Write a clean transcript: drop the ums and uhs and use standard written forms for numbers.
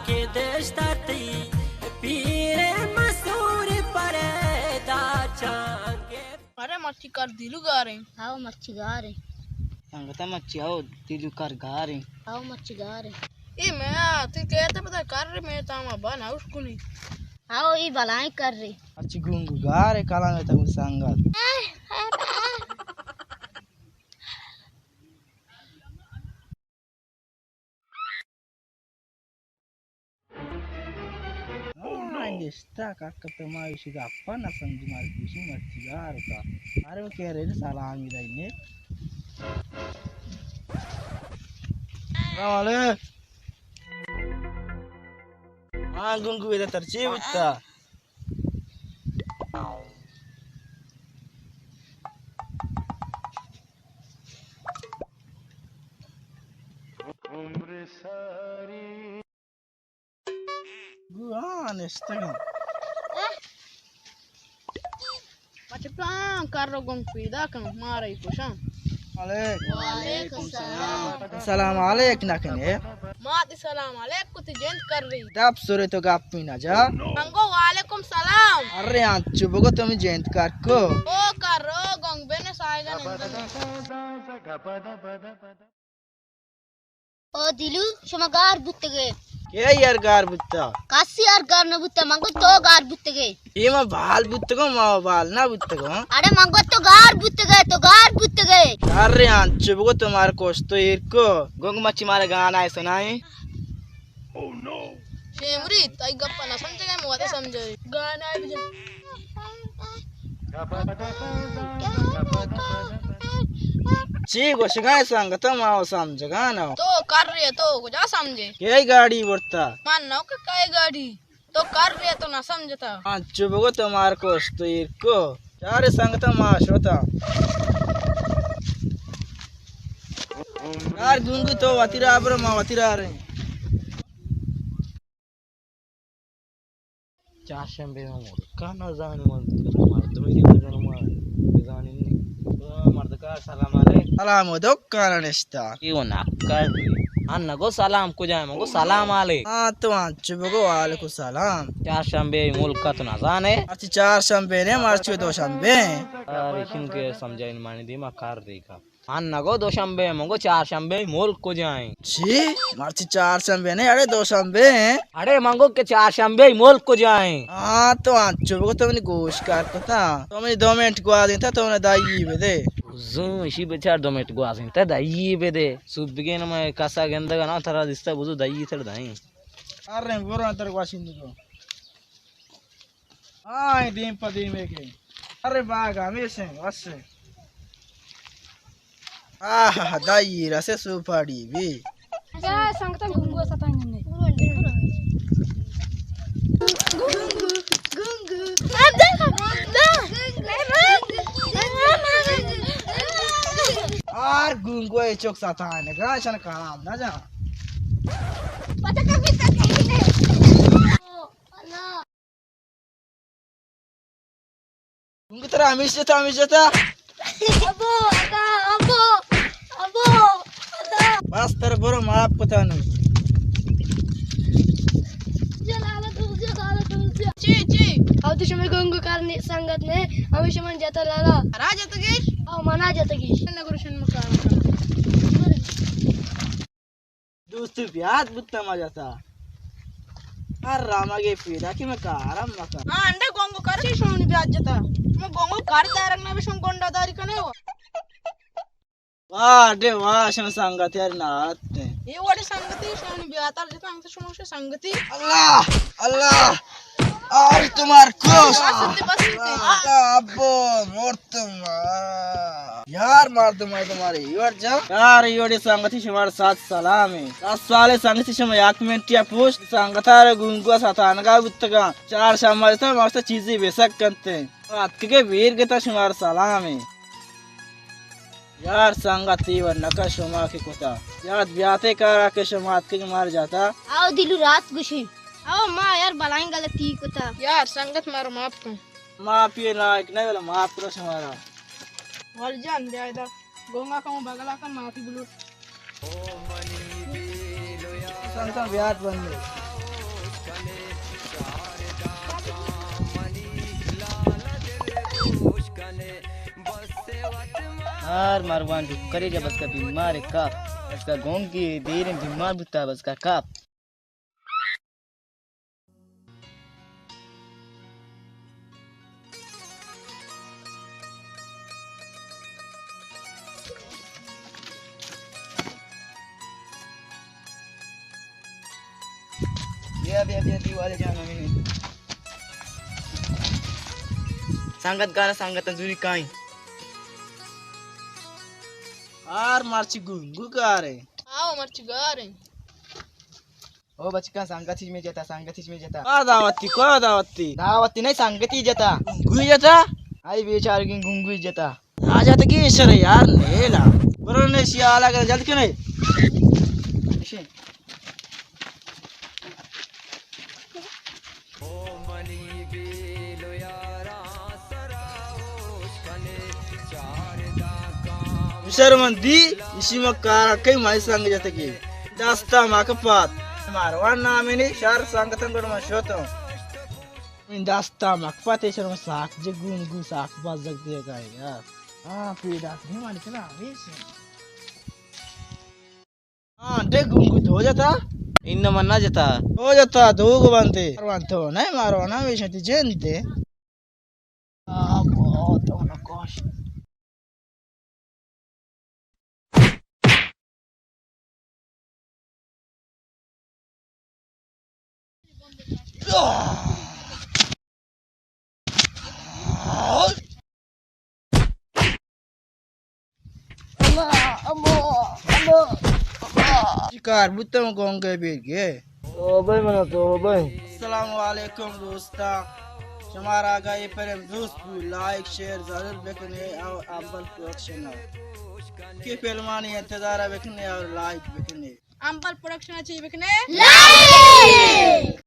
के देश तती पीरे मसूर पर दाचांगे। अरे मच्छी कर दिलू गा रहे आओ मच्छी गा रहे संगता मच्छी आओ दिलू कर गा रहे आओ मच्छी गा रहे ए मैं तू कहते पता कर रहे मैं तामा बना उसकुली आओ ये भलाई कर रही मच्छी गुंगु गा रहे काला में तक संगत Está kakak pemain juga apa nasang jual pusing mati garka. Are kere ini salah ambil ini. Ramale. Gunggu itu tercibut ta. Gua nesteng. macam plan karo gong pida kan marai kusan Waalaikumsalam. Assalamualaikum nakne. मात सलाम अलैकुम कुछ gent कर रही Dap sore to gap pina ja. मंगो वालेकुम सलाम Arre anchu bogo tumi jent karko. ओ करो गंग बेने सायगा ओ दिलू शमगार बुत्तगे Ke yar gar butta. कासी यार गार न बुत्ते मंगो तो गार बुत्तगे Ima bal buttago ma bal na buttago. अरे मंगो तो गार बुत्तगे Arre anchu bogo tumhar kosto irko. Gong machi mare गाना है सुनाई. शेमरी ताई गप्पा ना समझेगा मुआते समझे गाना है बिजन Chi go shigai sangata ma samjaga na. तो कर रही है तो कुछ समझे Ke gaadi borta. मान नो के काय गाड़ी तो कर रही है तो ना समझता Anchu bogo tumhar kosto irko. Chare sangata ma shota. Yar gungu to watira abro ma watira re. Chashembe mo kana zani mo mardume ki zani mo zani ni mardka salam alaikum salam odok kana nesta Iyo nakal anna go salam ko jaay mo go salam ale to anchu bogo alaikum salam char shambe mulka to na jane archi char shambe ne marchi do shambe are ke samjhain mani di ma kar dekha anna go do shambe mo go char shambe mulk ko jaay chi marchi char shambe ne are do shambe are mango ke char shambe mulk ko jaay to anchu bogo tumni gosh kar kota tumni 2 minute ko adin ta tumne dai bede zo ishi bechar do met go asin ta dai bede subgen ma kasa genda ga na thara dista buzu dai thar dai arre boro antar ko asin do ai dim padime ke arre baga mesen wasse dai rase supadi bi ya संगता घुंगो सतांगे ने ar gungo e chok satane ga chan kalam na ja पता कभी तक नहीं gungo tara amish jata अबो bas tar boro maap kota nu ची आओ तो शमे गंगू करने संगत ने हमेशा मन जाता लाला राजा तो गेश आओ मना जाता की नगरशन मकार dostu biat butta ma jata ar ramage pida ki me karam maka हां अंडे गोंगो कर ची शोनी ब्याज जता मैं गोंगो कर दारक ना भी शों गोंडा दारी कने हो de wa shan sangat yar na atte ये वाली संगति शोनी ब्यातार जता अंग शों से संगति allah ar tumhar kosh बसते abbo mortum यार मार दो मैं तुम्हारी योर जा यार योड़ी संगति शमार साथ सलाम है 7 साले संगति शम 1 मिनट या पूछ संगतार गुंगो सतानगा बुत्तगा 4 समाज था मस्त चीजें बेसक करते बात के वीर के ता शमार सलाम है यार संगति व नका शमा के कोता याद ब्याते करा के शमात के मार जाता आओ दिलू रात गुशी आओ माँ यार भलाई गलती को था यार संगत मारो माफ कर माफी ना एक नहीं वाला माफ करो शमारा वलजान ब्यादा गोंगा का बगला का माफी बोलो संगता ब्यात बंद यार मारवान जो करे जब उसका बीमार है काप उसका गोंग की देर में बीमार बुता बस का काप ये दिवाले जाना मैंने सांगत गाना सांगत जुरी काई आर मार्ची गुंगू का रे आओ मर्ची गारे ओ बचका सांगत में जता का दावती नहीं सांगती जता गुंगू जता आई बेचार की गुंगू जता आ जाता की इशरे यार लेला बरने सियाला कर जल्दी क्यों नहीं शर्मंदी इसी में कार कई माई संग जाते की दास्ता माकपात मारवान नामे ने शहर संगतन गड मशोतो इन दास्ता माकपात है शर्म साख जगुन गु साख बाज जग दे का यार हां फिर दास नहीं मान चला वैसे हां दे गुंगु हो जाता इन मन्ना जता हो जाता दो गो बनते मारवान तो नहीं मारवाना वैसे ती जनते आ बहुत न कोश शिकार बुतम गोंगे बेगे तो भाई मना तो भाई अस्सलाम वालेकुम दोस्ता हमारा गए पर दोस्त लाइक शेयर जरूर बेकने और अव्वल प्रोडक्शन के फिल्मानी इंतजार बेकने और लाइक बेकने अंबल प्रोडक्शन चाहिए बिकने